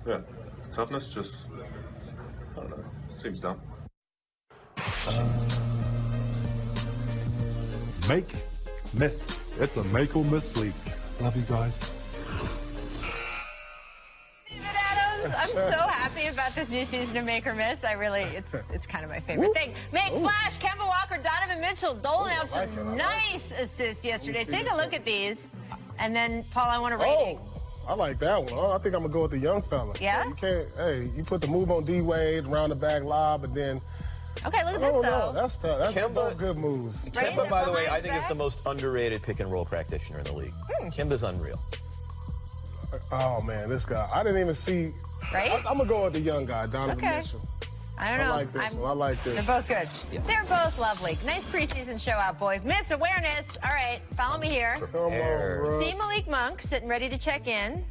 Yeah. Toughness just, I don't know, seems dumb. Make, miss. It's a make or miss week. Love you guys. I'm so happy about this new season of Make or Miss. It's kind of my favorite thing. Make Flash, Kemba Walker, Donovan Mitchell doling out some nice assists yesterday. Take a look at these. And then, Paul, I want a rating. I like that one. I think I'm going to go with the young fella. Yeah? You put the move on D-Wade, around the back lob, and then... Okay, look at this, though. That's tough. That's Kemba, good moves. Right? Kemba, by the way, I think is the most underrated pick-and-roll practitioner in the league. Kemba's unreal. Oh, man, this guy. I didn't even see... Right? I'm going to go with the young guy, Donovan Mitchell. I don't know. I like this one. I like this. They're both good. Yeah. They're both lovely. Nice preseason show out, boys. Miss awareness. All right, follow me here. Come on, bro. See Malik Monk sitting ready to check in.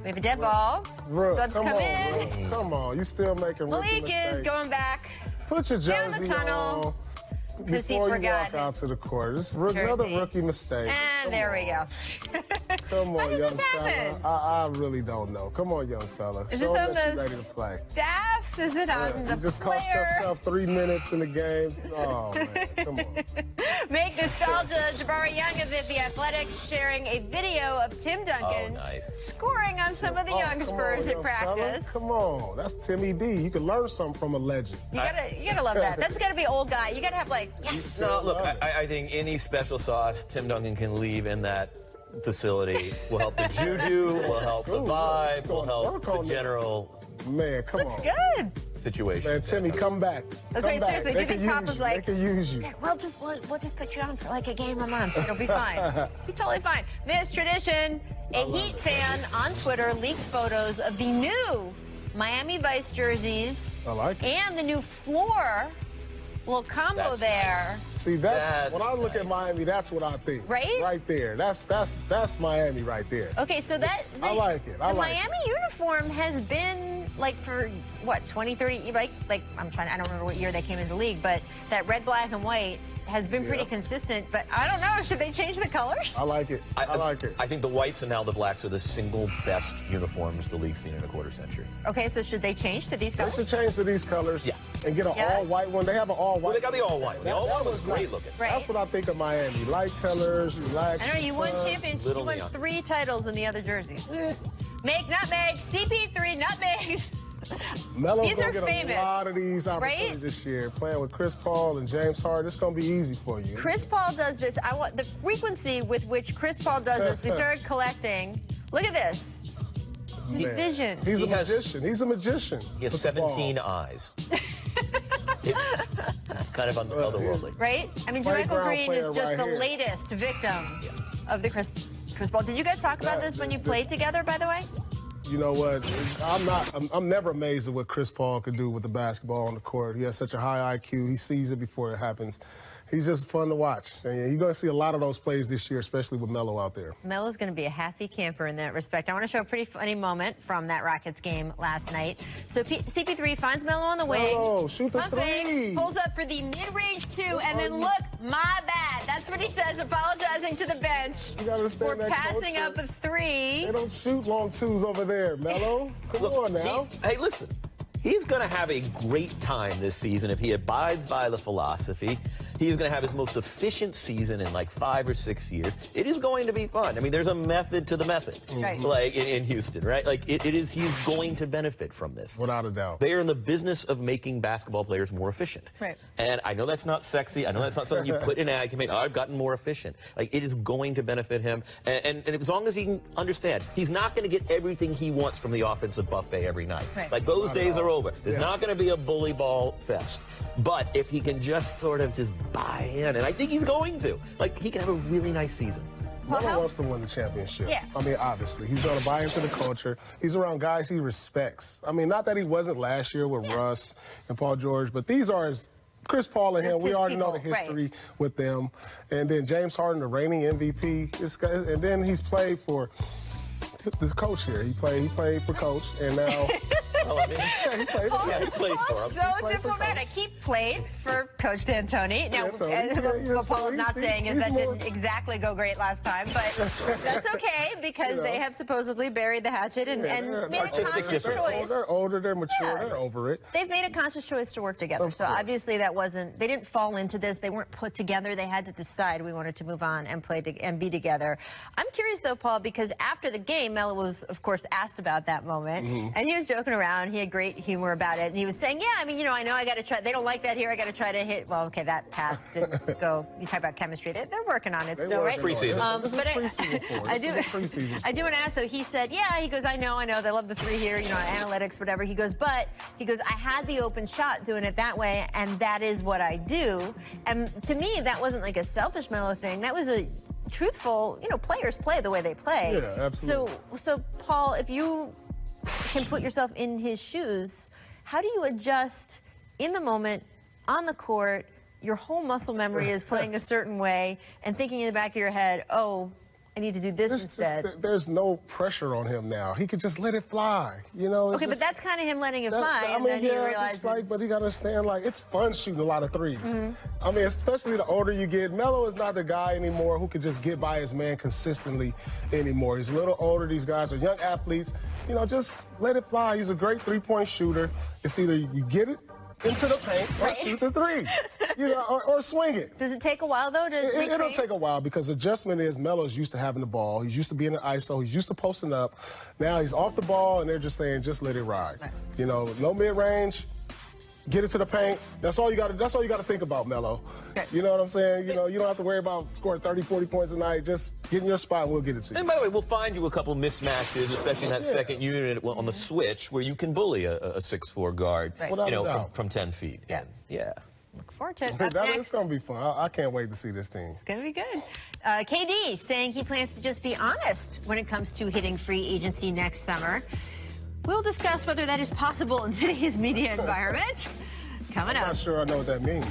We have a dead ball. Let's come in. Come on, you still making Malik mistakes. is going back. Put your jersey down the tunnel. on before you walk out to the court. This is another rookie mistake. And there we go. Come on, young fella. I really don't know. Come on, young fella. Is Show this them on that the you're ready to play. Staff? Is it on the You just player? cost yourself 3 minutes in the game. Oh, man. Come on. Make nostalgia. Jabari Young is at The Athletic sharing a video of Tim Duncan scoring on some of the young Spurs in practice. Come on. That's Timmy D. You can learn something from a legend. You gotta love that. That's gotta be old guy. You gotta have like, yes. No, look, I think any special sauce Tim Duncan can leave in that facility will help the juju, will help the vibe, will help the general Looks good. situation. Man, Timmy, come back. That's right, seriously. Do you think Pop was like, they can use you. Okay, we'll just put you on for like a game a month. It'll be fine. Be totally fine. Miss Tradition, a Heat fan on Twitter leaked photos of the new Miami Vice jerseys. I like it. And the new floor. Little combo there. Nice. See, that's when I look at Miami, that's what I think. Right? Right there. That's Miami right there. Okay, so I like it. The Miami uniform has been like for what, 20, 30, like I don't remember what year they came into the league, but that red, black, and white has been pretty consistent, but I don't know, should they change the colors? I like it. I like it. I think the whites and now the blacks are the single best uniforms the league's seen in a quarter century. Okay, so should they change to these colors? They should change to these colors and get an all-white one. They have an all-white. Well, they got the all-white. The all-white was great looking. Right. That's what I think of Miami. Light colors, relaxed. I know, you won championships. You won 3 titles in the other jerseys. Make nutmegs, CP3 nutmegs. Melo's going to get a lot of these opportunities this year. Playing with Chris Paul and James Harden, it's going to be easy for you. Chris Paul does this. I want the frequency with which Chris Paul does this. We started collecting. Look at this. The vision. He's a magician. He's a magician. He has 17 eyes. It's kind of otherworldly. Right? I mean, Jermichael Green is just the latest victim of the Chris Paul. Did you guys talk about this when you played together, by the way? You know what? I'm never amazed at what Chris Paul could do with the basketball on the court. He has such a high IQ. He sees it before it happens. He's just fun to watch. And you're going to see a lot of those plays this year, especially with Melo out there. Melo's going to be a happy camper in that respect. I want to show a pretty funny moment from that Rockets game last night. So CP3 finds Melo on the wing. Oh, shoot the three. Pulls up for the mid-range 2, and then look, my bad. That's what he says, apologizing to the bench for passing up a 3. They don't shoot long 2s over there, Melo. Come on now. Hey, listen. He's going to have a great time this season if he abides by the philosophy. He's going to have his most efficient season in like 5 or 6 years. It is going to be fun. I mean, there's a method to the method, like in Houston, right? Like he's going to benefit from this. Without a doubt. They are in the business of making basketball players more efficient. Right. And I know that's not sexy. I know that's not something you put in an ad campaign. Oh, I've gotten more efficient. Like, it is going to benefit him. And as long as he can understand, he's not going to get everything he wants from the offensive buffet every night. Right. Like, those days are over. There's not going to be a bully ball fest. But if he can just sort of just buy in, and I think he's going to, like, he can have a really nice season. Melo wants to win the championship. Yeah. I mean, obviously. He's going to buy into the culture. He's around guys he respects. I mean, not that he wasn't last year with Russ and Paul George, but these are his Chris Paul and him. We already know the history with them. And then James Harden, the reigning MVP. This guy, and then he's played for this coach here. He played for coach, and now Well, I mean, he played. he played for him. So diplomatic. He played for Coach D'Antoni. Now, what Paul is not saying is that didn't exactly go great last time, but that's okay because they have supposedly buried the hatchet and made a conscious choice. They're older, they're mature, they're over it. They've made a conscious choice to work together. So obviously that wasn't, they didn't fall into this. They weren't put together. They had to decide we wanted to move on and play and be together. I'm curious though, Paul, because after the game, Melo was, of course, asked about that moment, and he was joking around. He had great humor about it, and he was saying, "Yeah, I mean, you know, I got to try. They don't like that here. I got to try to hit." Well, okay, that pass didn't go. You talk about chemistry. They're working on it still, right? Preseason. But I do want to ask though. He said, "Yeah," he goes, "I know. They love the three here. You know, analytics, whatever." He goes, "But I had the open shot doing it that way, and that is what I do." And to me, that wasn't like a selfish Melo thing. That was a truthful, players play the way they play. Yeah, absolutely. So Paul, if you can put yourself in his shoes, how do you adjust in the moment, on the court, your whole muscle memory is playing a certain way, and thinking in the back of your head, oh, I need to do this instead. There's no pressure on him now. He could just let it fly, Okay, but that's kind of him letting it fly, and then he realizes... but he got to understand, it's fun shooting a lot of threes. I mean, especially the older you get. Melo is not the guy anymore who could just get by his man consistently anymore. He's a little older. These guys are young athletes. Just let it fly. He's a great three-point shooter. It's either you get it into the paint or shoot the three, or swing it. Does it take a while, though? It'll take a while because adjustment is Melo's used to having the ball. He's used to being an ISO. He's used to posting up. Now he's off the ball, and they're just saying, just let it ride. Right. No mid-range. Get it to the paint. That's all you got to think about, Melo. Okay. You know what I'm saying? You don't have to worry about scoring 30, 40 points a night. Just get in your spot and we'll get it to you. And by the way, we'll find you a couple mismatches, especially in that second unit on the switch, where you can bully a 6'4" guard, from 10 feet. Yeah. Look forward to it. It's going to be fun. I can't wait to see this team. It's going to be good. KD saying he plans to just be honest when it comes to hitting free agency next summer. We'll discuss whether that is possible in today's media environment. Coming up. I'm not sure I know what that means.